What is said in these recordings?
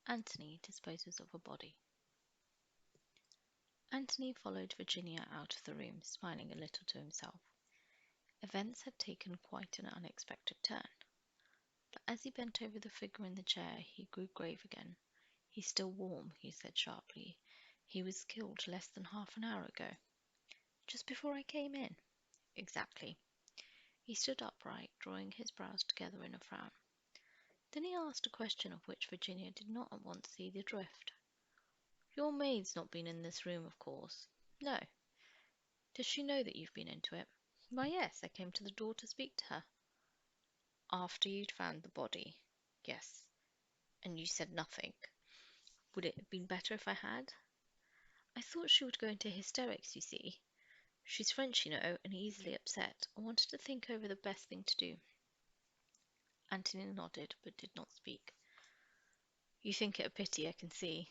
Anthony disposes of a body. Anthony followed Virginia out of the room, smiling a little to himself. Events had taken quite an unexpected turn. But as he bent over the figure in the chair, he grew grave again. "He's still warm," he said sharply. "He was killed less than half an hour ago." "Just before I came in?" "Exactly." He stood upright, drawing his brows together in a frown. Then he asked a question of which Virginia did not at once see the drift. "Your maid's not been in this room, of course?" "No." "Does she know that you've been into it?" "Why, yes, I came to the door to speak to her." "After you'd found the body?" "Yes." "And you said nothing?" "Would it have been better if I had?" "I thought she would go into hysterics, you see. She's French, you know, and easily upset. I wanted to think over the best thing to do." Anthony nodded, but did not speak. "You think it a pity, I can see."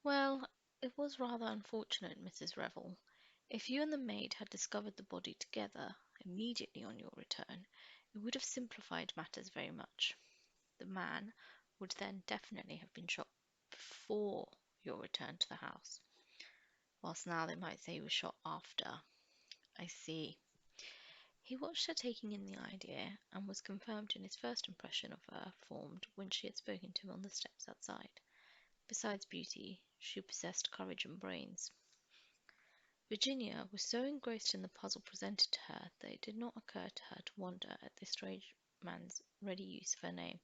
"Well, it was rather unfortunate, Mrs. Revel. If you and the maid had discovered the body together immediately on your return, it would have simplified matters very much. The man would then definitely have been shot before your return to the house, whilst now they might say he was shot after." "I see." He watched her taking in the idea, and was confirmed in his first impression of her formed when she had spoken to him on the steps outside. Besides beauty, she possessed courage and brains. Virginia was so engrossed in the puzzle presented to her that it did not occur to her to wonder at this strange man's ready use of her name.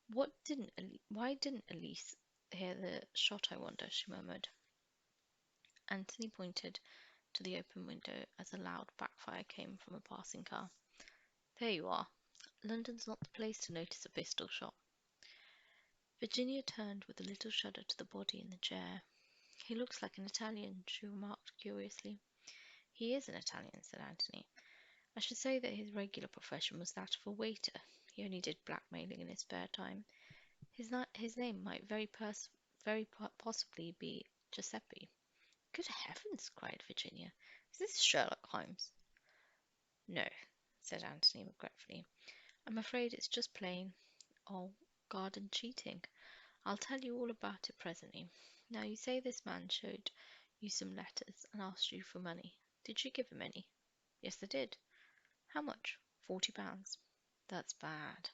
Why didn't Elise hear the shot, I wonder?" she murmured. Anthony pointed to the open window as a loud backfire came from a passing car. "There you are. London's not the place to notice a pistol shot." Virginia turned with a little shudder to the body in the chair. "He looks like an Italian," she remarked curiously. "He is an Italian," said Anthony. "I should say that his regular profession was that of a waiter. He only did blackmailing in his spare time. His name might very possibly be Giuseppe." "Good heavens!" cried Virginia. "Is this Sherlock Holmes?" "No," said Anthony regretfully. "I'm afraid it's just plain, garden cheating. I'll tell you all about it presently. Now, you say this man showed you some letters and asked you for money. Did you give him any?" "Yes, I did." "How much?" £40. "That's bad,"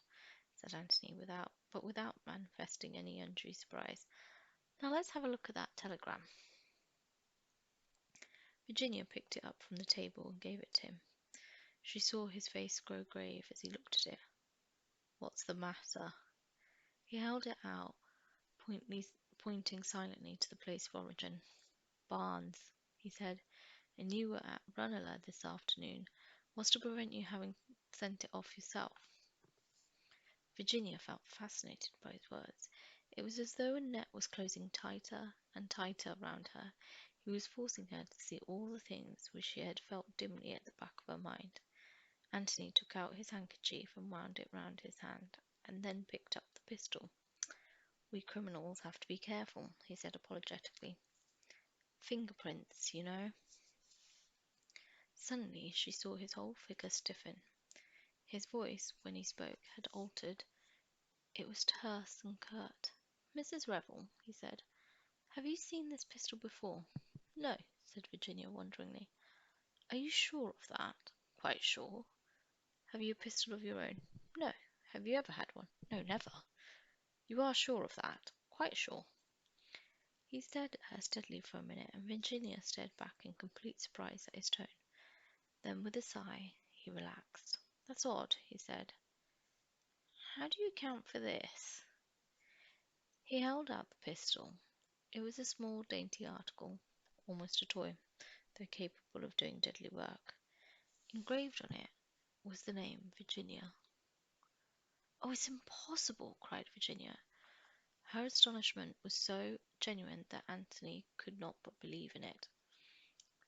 said Anthony, without manifesting any undue surprise. "Now let's have a look at that telegram." Virginia picked it up from the table and gave it to him. She saw his face grow grave as he looked at it. "What's the matter?" He held it out, pointing silently to the place of origin. "Barnes," he said, "and you were at Ranelagh this afternoon. What's to prevent you having sent it off yourself?" Virginia felt fascinated by his words. It was as though a net was closing tighter and tighter round her. He was forcing her to see all the things which she had felt dimly at the back of her mind. Anthony took out his handkerchief and wound it round his hand, and then picked up the pistol. "We criminals have to be careful," he said apologetically. "Fingerprints, you know." Suddenly she saw his whole figure stiffen. His voice, when he spoke, had altered. It was terse and curt. "Mrs. Revel," he said, "have you seen this pistol before?" "No," said Virginia wonderingly. "Are you sure of that?" "Quite sure." "Have you a pistol of your own?" "No." "Have you ever had one?" "No, never." "You are sure of that?" "Quite sure." He stared at her steadily for a minute, and Virginia stared back in complete surprise at his tone. Then, with a sigh, he relaxed. "That's odd," he said. "How do you account for this?" He held out the pistol. It was a small, dainty article, almost a toy, though capable of doing deadly work. Engraved on it was the name Virginia. "Oh, it's impossible!" cried Virginia. Her astonishment was so genuine that Anthony could not but believe in it.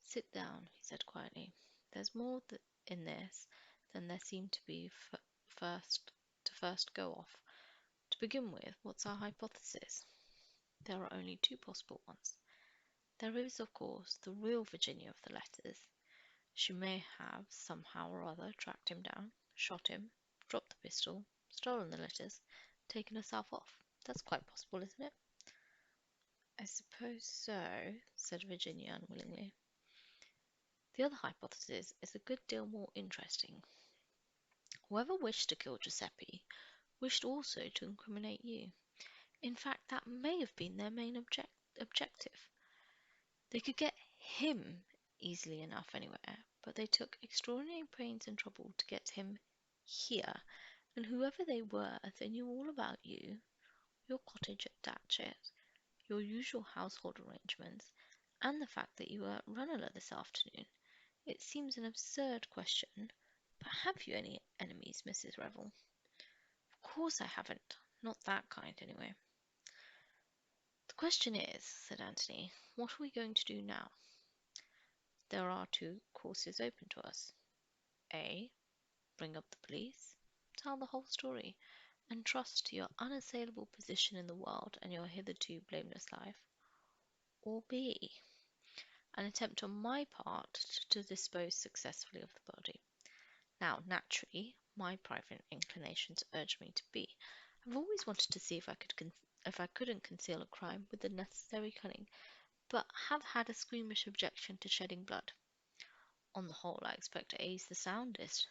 "Sit down," he said quietly. "There's more in this than there seemed to be first go off. To begin with, what's our hypothesis?" "There are only two possible ones. There is, of course, the real Virginia of the letters. She may have, somehow or other, tracked him down, shot him, dropped the pistol, stolen the letters, taken herself off. That's quite possible, isn't it? I suppose so, said Virginia unwillingly. The other hypothesis is a good deal more interesting. Whoever wished to kill Giuseppe wished also to incriminate you. In fact, that may have been their main objective. They could get him easily enough anywhere, but they took extraordinary pains and trouble to get him here, and whoever they were, they knew all about you, your cottage at Datchet, your usual household arrangements, and the fact that you were at Ranelagh this afternoon. It seems an absurd question, but have you any enemies, Mrs. Revel? Of course I haven't. Not that kind, anyway. The question is, said Anthony, what are we going to do now? There are two courses open to us. A. Bring up the police, tell the whole story, and trust to your unassailable position in the world and your hitherto blameless life. Or B. An attempt on my part to dispose successfully of the body. Now, naturally, my private inclinations urge me to B. I've always wanted to see if I couldn't conceal a crime with the necessary cunning, but have had a squeamish objection to shedding blood. On the whole, I expect A's the soundest.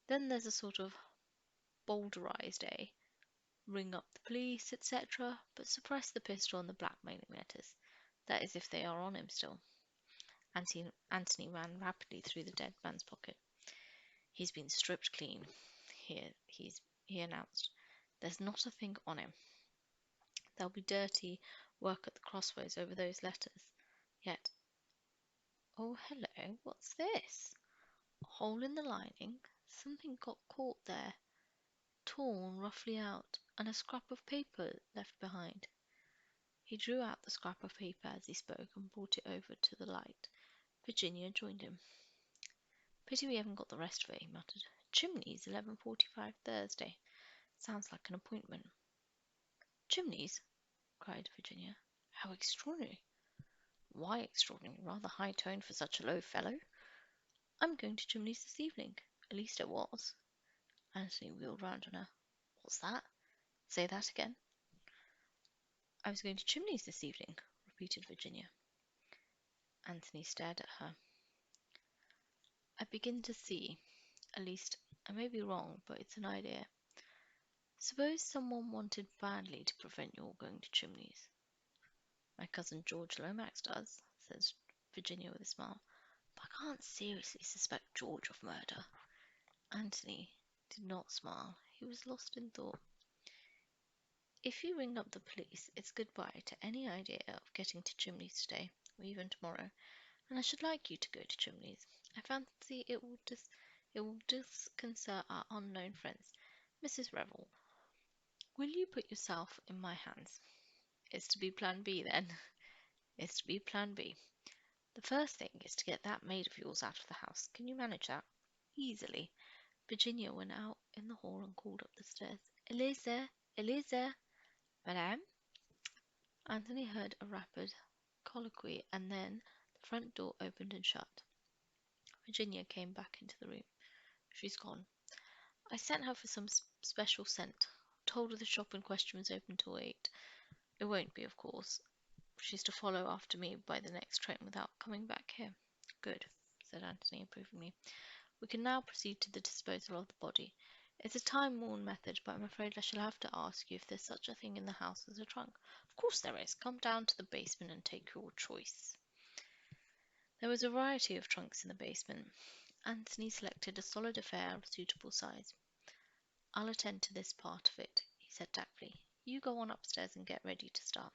Then there's a sort of boulderized A. Ring up the police, etc., but suppress the pistol and the blackmailing letters. That is, if they are on him still. Anthony ran rapidly through the dead man's pocket. He's been stripped clean, he announced. There's not a thing on him. There'll be dirty work at the crossroads over those letters. Yet, oh, hello, what's this? A hole in the lining? Something got caught there, torn roughly out, and a scrap of paper left behind. He drew out the scrap of paper as he spoke and brought it over to the light. Virginia joined him. Pity we haven't got the rest of it, he muttered. Chimneys, 11:45 Thursday. Sounds like an appointment. Chimneys? Cried Virginia. How extraordinary. Why extraordinary? Rather high tone for such a low fellow. I'm going to Chimneys this evening. At least I was. Anthony wheeled round on her. What's that? Say that again. I was going to Chimneys this evening, repeated Virginia. Anthony stared at her. I begin to see. At least, I may be wrong, but it's an idea. Suppose someone wanted badly to prevent your going to Chimneys. My cousin George Lomax does, says Virginia with a smile. But I can't seriously suspect George of murder. Anthony did not smile. He was lost in thought. If you ring up the police, it's goodbye to any idea of getting to Chimneys today, or even tomorrow, and I should like you to go to Chimneys. I fancy it will disconcert our unknown friends. Mrs. Revel, will you put yourself in my hands? It's to be plan B, then. It's to be plan B. The first thing is to get that maid of yours out of the house. Can you manage that? Easily. Virginia went out in the hall and called up the stairs. Eliza! Eliza! Madame? Anthony heard a rapid colloquy, and then the front door opened and shut. Virginia came back into the room. She's gone. I sent her for some special scent. Told her the shop in question was open till 8. It won't be, of course. She's to follow after me by the next train without coming back here. Good, said Anthony approvingly. We can now proceed to the disposal of the body. It's a time-worn method, but I'm afraid I shall have to ask you if there's such a thing in the house as a trunk. Of course there is. Come down to the basement and take your choice. There was a variety of trunks in the basement. Anthony selected a solid affair of suitable size. I'll attend to this part of it, he said tactfully. You go on upstairs and get ready to start.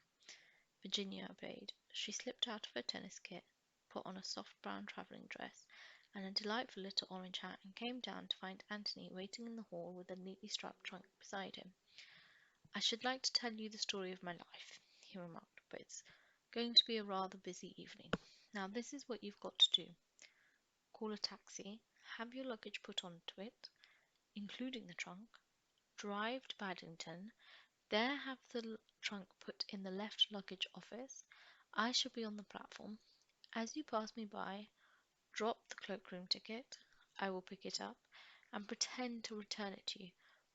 Virginia obeyed. She slipped out of her tennis kit, put on a soft brown travelling dress, and a delightful little orange hat, and came down to find Anthony waiting in the hall with a neatly strapped trunk beside him. I should like to tell you the story of my life, he remarked, but it's going to be a rather busy evening. Now this is what you've got to do. Call a taxi, have your luggage put onto it, including the trunk, drive to Paddington, there have the trunk put in the left luggage office. I shall be on the platform. As you pass me by, drop the cloakroom ticket. I will pick it up and pretend to return it to you,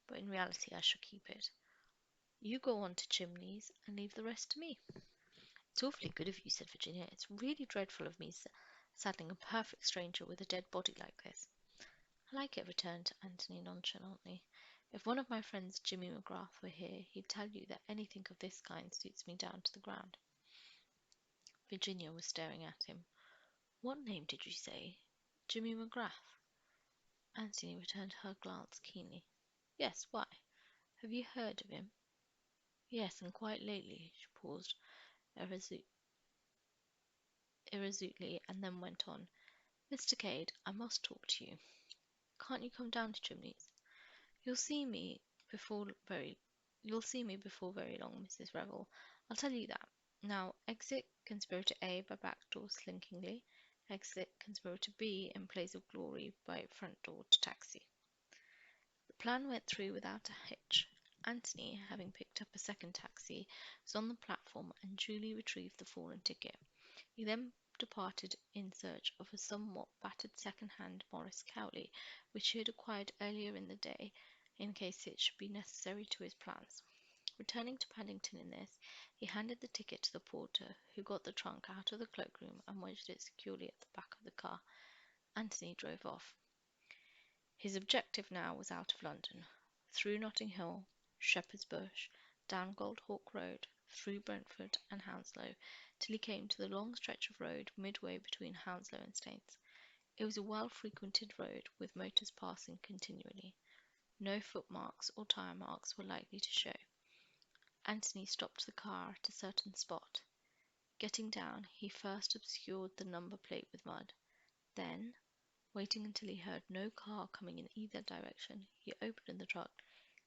but in reality I shall keep it. You go on to Chimneys and leave the rest to me." "It's awfully good of you," said Virginia. "It's really dreadful of me saddling a perfect stranger with a dead body like this." "I like it," returned Anthony nonchalantly. "If one of my friends, Jimmy McGrath, were here, he'd tell you that anything of this kind suits me down to the ground." Virginia was staring at him. "What name did you say? Jimmy McGrath?" Anthony returned her glance keenly. "Yes, why? Have you heard of him?" "Yes, and quite lately." She paused irresolutely and then went on. "Mr. Cade, I must talk to you. Can't you come down to Chimneys? You'll see me before very you'll see me before very long, Mrs. Revel. I'll tell you that. Now, exit conspirator A by back door slinkingly. Exit conspirator B in blaze of glory by front door to taxi." The plan went through without a hitch. Anthony, having picked up a second taxi, was on the platform and duly retrieved the fallen ticket. He then departed in search of a somewhat battered second-hand Morris Cowley, which he had acquired earlier in the day, in case it should be necessary to his plans. Returning to Paddington in this, he handed the ticket to the porter, who got the trunk out of the cloakroom and wedged it securely at the back of the car. Anthony drove off. His objective now was out of London, through Notting Hill, Shepherd's Bush, down Goldhawk Road, through Brentford and Hounslow, till he came to the long stretch of road midway between Hounslow and Staines. It was a well-frequented road, with motors passing continually. No footmarks or tyre marks were likely to show. Anthony stopped the car at a certain spot. Getting down, he first obscured the number plate with mud. Then, waiting until he heard no car coming in either direction, he opened the trunk,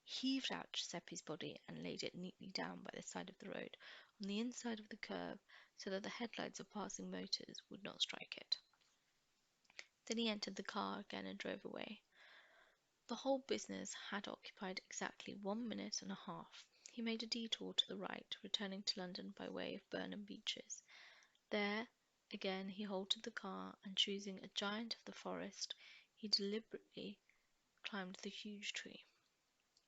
heaved out Giuseppe's body, and laid it neatly down by the side of the road, on the inside of the curb, so that the headlights of passing motors would not strike it. Then he entered the car again and drove away. The whole business had occupied exactly 1 minute and a half. He made a detour to the right, returning to London by way of Burnham Beeches. There, again, he halted the car, and choosing a giant of the forest, he deliberately climbed the huge tree.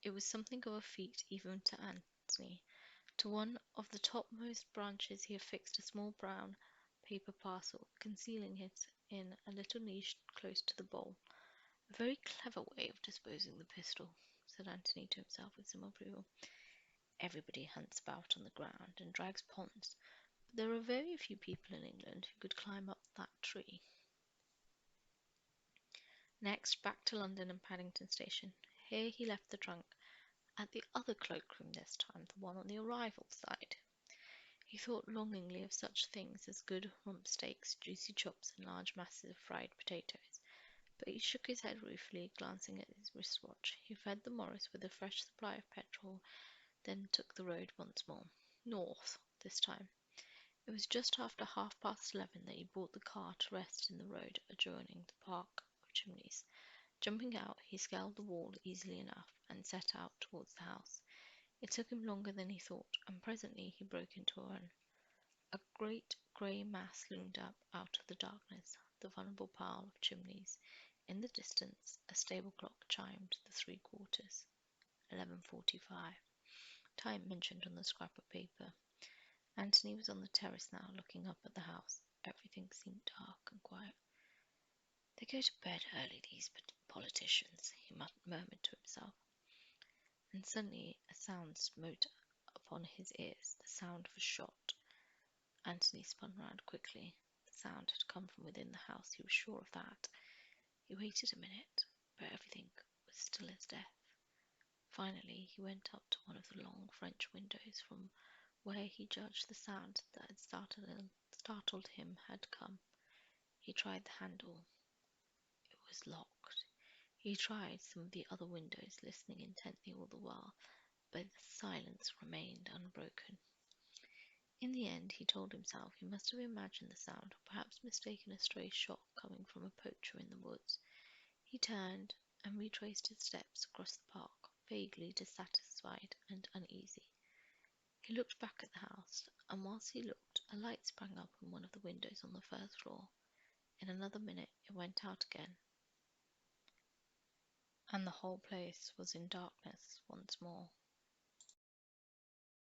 It was something of a feat even to Anthony. To one of the topmost branches he affixed a small brown paper parcel, concealing it in a little niche close to the bowl. "A very clever way of disposing the pistol," said Anthony to himself with some approval. "Everybody hunts about on the ground and drags ponds, but there are very few people in England who could climb up that tree." Next, back to London and Paddington Station. Here he left the trunk, at the other cloakroom this time, the one on the arrival side. He thought longingly of such things as good rump steaks, juicy chops, and large masses of fried potatoes. But he shook his head ruefully, glancing at his wristwatch. He fed the Morris with a fresh supply of petrol, then took the road once more. North, this time. It was just after 11:30 that he brought the car to rest in the road adjoining the Park of Chimneys. Jumping out, he scaled the wall easily enough, and set out towards the house. It took him longer than he thought, and presently he broke into a run. A great grey mass loomed up out of the darkness, the vulnerable pile of Chimneys. In the distance, a stable clock chimed the 3/4. 11:45. Time mentioned on the scrap of paper. Anthony was on the terrace now, looking up at the house. Everything seemed dark and quiet. "They go to bed early, these politicians," he murmured to himself. And suddenly a sound smote upon his ears, the sound of a shot. Anthony spun round quickly. The sound had come from within the house, he was sure of that. He waited a minute, but everything was still as death. Finally he went up to one of the long French windows, from where he judged the sound that had startled him had come. He tried the handle. It was locked. He tried some of the other windows, listening intently all the while, but the silence remained unbroken. In the end, he told himself, he must have imagined the sound, or perhaps mistaken a stray shot coming from a poacher in the woods. He turned and retraced his steps across the park, vaguely dissatisfied and uneasy. He looked back at the house, and whilst he looked, a light sprang up in one of the windows on the first floor. In another minute it went out again, and the whole place was in darkness once more.